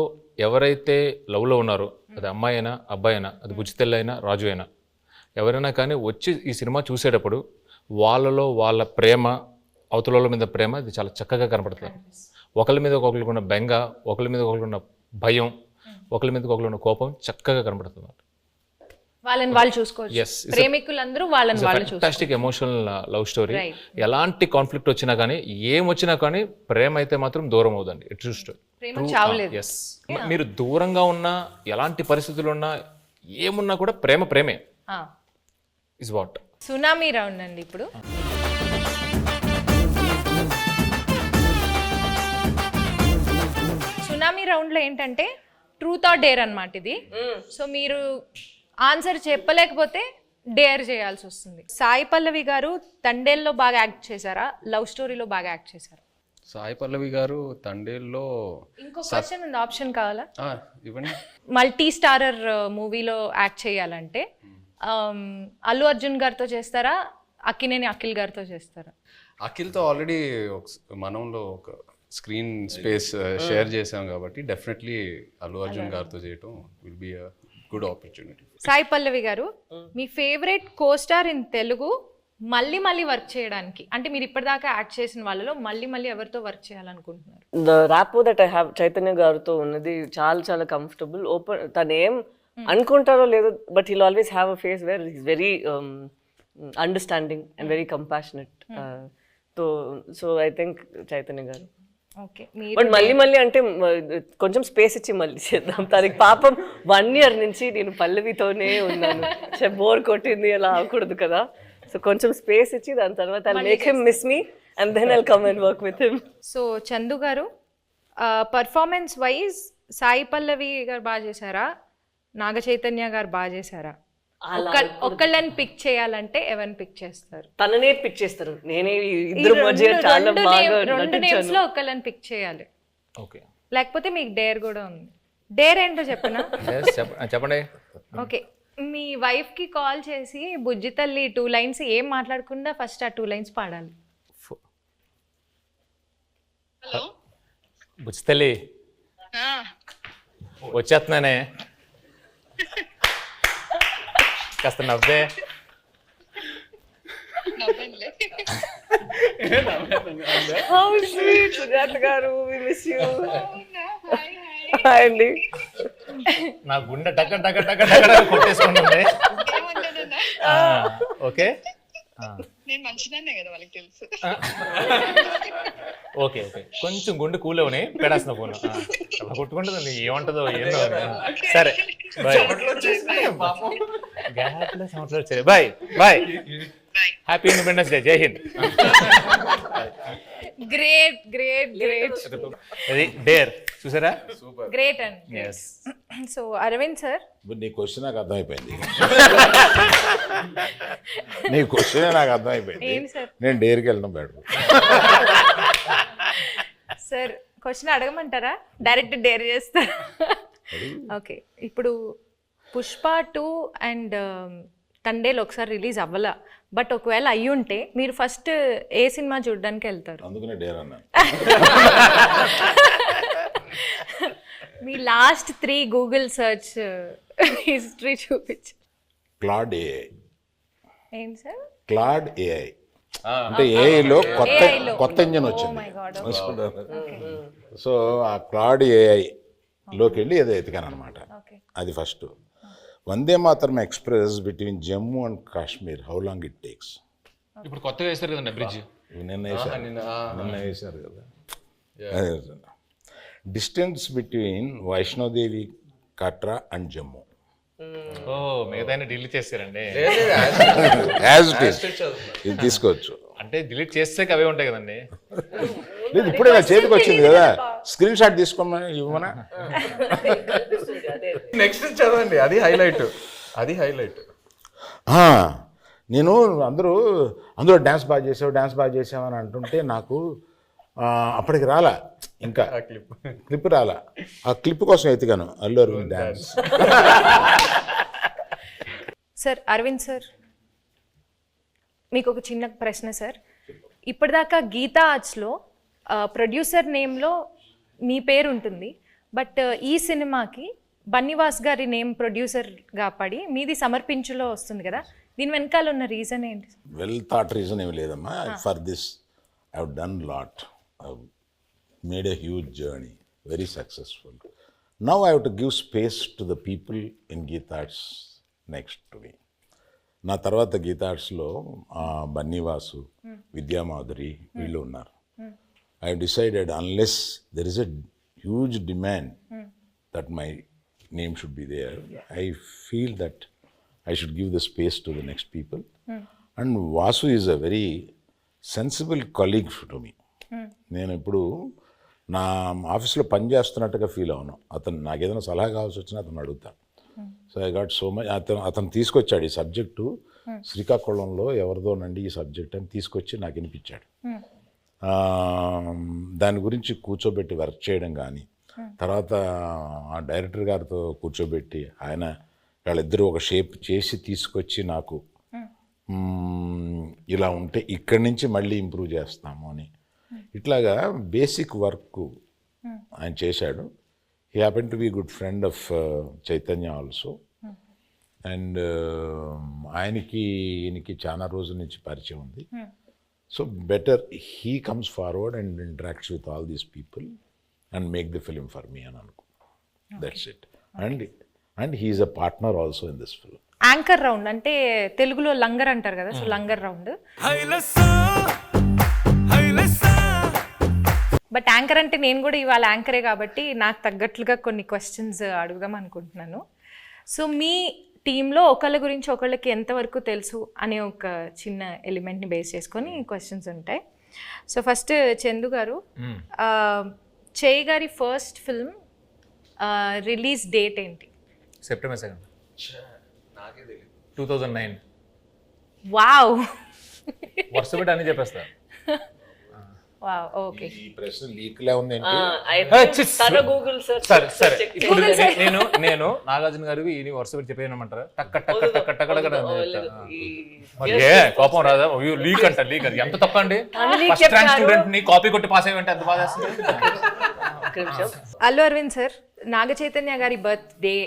ఎవరైతే లవ్లో ఉన్నారో, అది అమ్మాయి అయినా అబ్బాయి అయినా, అది బుజ్జితెల్ల అయినా రాజు అయినా, ఎవరైనా కానీ వచ్చి ఈ సినిమా చూసేటప్పుడు వాళ్ళలో వాళ్ళ ప్రేమ, అవతల మీద ప్రేమ ఇది చాలా చక్కగా కనపడుతుంది. ఒకరి మీద ఒకరికి ఉన్న బెంగ, ఒకరి మీద ఒకరికి ఉన్న భయం, ఒకరి మీద ఒకరికి ఉన్న కోపం చక్కగా కనపడుతుంది. వాళ్ళని వాళ్ళు చూసుకోవచ్చు. Yes, ప్రేమికులందరూ వాళ్ళని వాళ్ళు చూసుకోవచ్చు. Fantastic emotional love story. ఎలాంటి కాన్ఫ్లిక్ట్ వచ్చినా కానీ, ఏం వచ్చినా కానీ ప్రేమ అయితే మాత్రం దూరం అవుదండి. ఇట్స్ ప్రేమ చావలేదు. ఎస్, మీరు దూరంగా ఉన్నా, ఎలాంటి పరిస్థితులు ఉన్నా, ఏమున్నా కూడా ప్రేమే ఇస్ వాట్. సునామీ రౌండ్ అండి ఇప్పుడు. సునామీ రౌండ్లో ఏంటంటే ట్రూత్ ఆర్ డేర్ అన్నమాట ఇది. సో మీరు ఆన్సర్ చెప్పలేకపోతే డేర్ చేయాల్సి వస్తుంది. సాయి పల్లవి గారు తండేల్లో బాగా యాక్ట్ చేశారా, లవ్ స్టోరీలో బాగా యాక్ట్ చేశారా? సాయి పల్లవి గారు తండేల్లో ఇంకో క్వశ్చన్ ఉంది, ఆప్షన్ కావాలా? ఇవ్వండి. మల్టీ స్టారర్ మూవీలో యాక్ట్ చేయాలంటే అల్లు అర్జున్ గారితో చేస్తారా, అక్కినేని అఖిల్ గారితో చేస్తారా? అఖిల్తో ఆల్రెడీ మనంలో ఒక స్క్రీన్ స్పేస్ షేర్ చేసాం కాబట్టి డెఫినెట్లీ అల్లు అర్జున్ గారితో చేయటం will be a good opportunity. Sai Pallavi garu, మీ ఫేవరెట్ కోస్టార్ ఇన్ తెలుగు మళ్ళీ మళ్ళీ వర్క్ చేయడానికి, అంటే మీరు ఇప్పటిదాకా యాక్ట్ చేసిన వాళ్ళలో మళ్ళీ ఎవరితో వర్క్ చేయాలనుకుంటున్నారు? The rapport that I have Chaitanya గారితో ఉన్నది చాలా కంఫర్టబుల్. ఓపెన్, తను ఏం అనుకుంటారో లేదో, but he'll always have a face where is very understanding and very compassionate. So I think Chaitanya garu. Okay, but మళ్ళీ అంటే కొంచెం స్పేస్ ఇచ్చి మళ్ళీ చేద్దాం. తనకి పాపం 1 year నుంచి నేను పల్లవితోనే ఉన్నాను, బోర్ కొట్టింది, అలా అవ్వకూడదు కదా. సో కొంచెం స్పేస్ ఇచ్చి దాని తర్వాత I make him miss me and then I'll come and work with him. So Chandu garu, performance wise Sai Pallavi గారు బాగా చేశారా, నాగ చైతన్య గారు బాగా చేశారా? ఒక్కళ్ళని పిక్ చేయాలంటే ఎవరిని పిక్ చేస్తారు? తననే పిక్ చేస్తారు. నేనే ఇద్దరు మధ్య చాలా బాగా రెండు నేమ్స్ లో ఒక్కళ్ళని పిక్ చేయాలి. ఓకే, లేకపోతే మీకు డేర్ కూడా ఉంది. డేర్ ఏంటో చెప్పనా? చెప్పండి. ఓకే, మీ వైఫ్ కి కాల్ చేసి బుజ్జి తల్లి 2 lines ఏం మాట్లాడకుండా ఫస్ట్ ఆ 2 lines పాడాలి. బుజ్జితల్లి వచ్చేస్తున్నానే, కాస్త నవ్వే. How sweet, సుజాత గారు, we miss you. Hi అండి. నా గుండె టక టక టక కొట్టేసుకుంటుంది. ఓకే, ఓకే కొంచెం గుండె కూలవని పెడాల్సిన ఫోన్ కొట్టుకుంటుంది. ఏమంటుందో ఏందో. సరే bye bye, happy independence day, జై హింద్. గ్రేట్ గ్రేట్ గ్రేట్, అది డేర్ చూసారా? గ్రేట్ అండి. సో అరవింద్ సార్, నీ క్వశ్చన్ నాకు అర్థమైపోయింది. నీ క్వశ్చన్ నాకు అర్థమైపోయింది. నేను డేర్కి వెళ్ళడం బెటర్. సార్ క్వశ్చన్ అడగమంటారా, డైరెక్ట్ డేర్ చేస్తారా? ఓకే, ఇప్పుడు పుష్ప 2 అండ్ తండేలు ఒకసారి రిలీజ్ అవ్వాల, బట్ ఒకవేళ అయ్యి ఉంటే మీరు ఫస్ట్ ఏ సినిమా చూడడానికి వెళ్తారు? అందుకనే డేర్ అన్నా. మీ లాస్ట్ 3 గూగుల్ సర్చ్ హిస్టరీ చూపించు. Claude AI. ఏంటి సార్? క్లాడ్ ఏఐ అంటే ఏఐలో కొత్త ఇంజన్ వచ్చింది. సో ఆ క్లాడ్ ఏఐలోకి వెళ్ళి ఏదో ఎతికాను అనమాట. అది first. Vande Mataram express between Jammu and Kashmir, how long it takes? ఇప్పుడు కొత్తగా వేస్తారు కదండి బ్రిడ్జ్. నిన్న వేశారు కదా. Distance between Vaishno Devi Katra and Jammu ఓ మిగతా డిలీట్ చేస్తారండి. యాజ్ ఇట్ ఈస్ ఇది తీసుకోవచ్చు. అంటే డిలీట్ చేస్తే అవే ఉంటాయి కదండి. లేదు ఇప్పుడే నా చేతికి వచ్చింది కదా, స్క్రీన్ షాట్ తీసుకోమని ఇవ్వమనా. నెక్స్ట్ చదవండి, అది హైలైట్, అది హైలైట్. నేను అందులో డ్యాన్స్ బాగా చేసావు అని అంటుంటే నాకు అప్పటికి రాలా, ఇంకా క్లిప్ రాలా. ఆ క్లిప్ కోసం ఎత్తిగాను Allu Aravind dance. Sir Aravind sir, మీకు ఒక చిన్న ప్రశ్న సార్. ఇప్పటిదాకా గీతా ఆర్ట్స్లో ప్రొడ్యూసర్ నేమ్లో మీ పేరు ఉంటుంది, బట్ ఈ సినిమాకి బన్నీవాస్ గారి నేమ్ ప్రొడ్యూసర్గా పడి మీది సమర్పించులో వస్తుంది కదా, దీని వెనకాల ఉన్న రీజన్ ఏంటి? వెల్ థాట్ రీజన్ ఏమి లేదమ్మా. For this I have done lot, made a huge journey, very successful. Now I have to give space to the people in Geetha Arts next to me. నా తర్వాత గీతా ఆర్ట్స్లో బన్నీవాసు, విద్యామాధురి వీళ్ళు ఉన్నారు. I have decided unless there is a huge demand that my name should be there, I feel that I should give the space to the next people. And Vasu is a very sensible colleague to me. నేను ఇప్పుడు నా ఆఫీస్లో పనిచేస్తున్నట్టుగా feel అవును. అతను నాకు ఏదైనా సలహా కావాల్సి వచ్చినా అతను అడుగుతాను. So I got so much. అతను తీసుకొచ్చాడు ఈ సబ్జెక్టు, శ్రీకాకుళంలో ఎవరిదోనండి ఈ సబ్జెక్ట్ అని తీసుకొచ్చి నాకు వినిపించాడు. దాని గురించి కూర్చోబెట్టి వర్క్ చేయడం కానీ, తర్వాత ఆ డైరెక్టర్ గారితో కూర్చోబెట్టి ఆయన వాళ్ళిద్దరూ ఒక షేప్ చేసి తీసుకొచ్చి నాకు ఇలా ఉంటే ఇక్కడి నుంచి మళ్ళీ ఇంప్రూవ్ చేస్తాము అని ఇట్లాగా బేసిక్ వర్క్ ఆయన చేశాడు. He happen to be good friend of Chaitanya also. And ఈయనకి చాలా రోజుల నుంచి పరిచయం ఉంది. So better he comes forward and interacts with all these people and make the film for me and Anku. That's it. And he is a partner also in this film. Anchor round అంటే తెలుగులో లంగర్ అంటారు కదా, so langar round. But anchor అంటే నేను కూడా ఇవాళ యాంకరే కాబట్టి నాకు తగ్గట్లుగా కొన్ని క్వశ్చన్స్ అడుగుదాం అనుకుంటున్నాను. సో మీ టీంలో ఒకళ్ళ గురించి ఒకళ్ళకి ఎంతవరకు తెలుసు అనే ఒక చిన్న ఎలిమెంట్ని బేస్ చేసుకొని క్వశ్చన్స్ ఉంటాయి. సో ఫస్ట్ చందు గారు, చేయి గారి ఫస్ట్ ఫిల్మ్ రిలీజ్ డేట్ ఏంటి? September 2nd, 2009. వావ్, వరుస పెట్టి అని చెప్పేస్తా. Wow, okay. ఈ ప్రశ్న లీక్లా ఉంది. గూగుల్ సరే ఇప్పుడు నేను నాగార్జున గారికి ఈ వరుస పెట్టి చెప్పేయమంటారా? టక్క టక్క టక్క టక్క కోపం రాదా? లీక్ అంట, లీక్ అది ఎంత తప్ప అండి. ఫస్ట్ ర్యాంక్ స్టూడెంట్ ని కాపీ కొట్టి పాస్ అయ్యంటే ఎంత బాధ. అల్లు అరవింద్ సార్, నాగ చైతన్య గారి బర్త్డే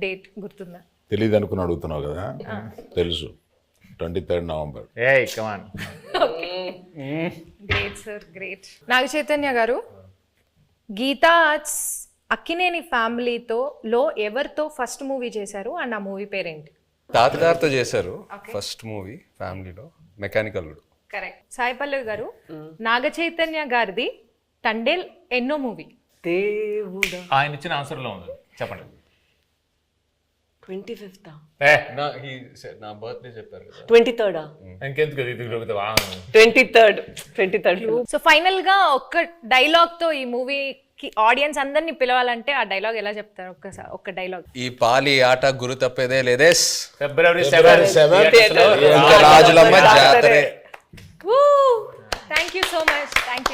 డేట్ గుర్తుందా? తెలియదు అనుకుని అడుగుతున్నావు కదా, తెలుసు. 23rd November. ఏయ్ come on. Great sir, great. Naga Chaitanya garu, Geetha Arts Akkineni ఫ్యామిలీతో ఎవరితో ఫస్ట్ మూవీ చేశారు అండ్ ఆ మూవీ పేరేంటి? తాతగారితో చేశారు ఫస్ట్ మూవీ ఫ్యామిలీలో, మెకానికల్. కరెక్ట్. సాయి పల్లవి గారు, నాగ చైతన్య గారిది తండేల్ ఎన్నో మూవీ? దేవుడా, ఆయన ఇచ్చిన ఆన్సర్ లో ఉంది, చెప్పండి. 25th, నా బర్త్డే చెప్పారు కదా, 23rd, ఇంకెందుకు ఇది 23rd. సో ఫైనల్ గా ఒక్క డైలాగ్ తో ఈ మూవీకి ఆడియన్స్ అందరినీ పిలవాలంటే ఆ డైలాగ్ ఎలా చెప్తారు? ఒక్క డైలాగ్. ఈ పాలి ఆట గురు తప్పేదే లేదేస్, February 7th రాజులమ్మ జాతరే. Thank you so much, thank you.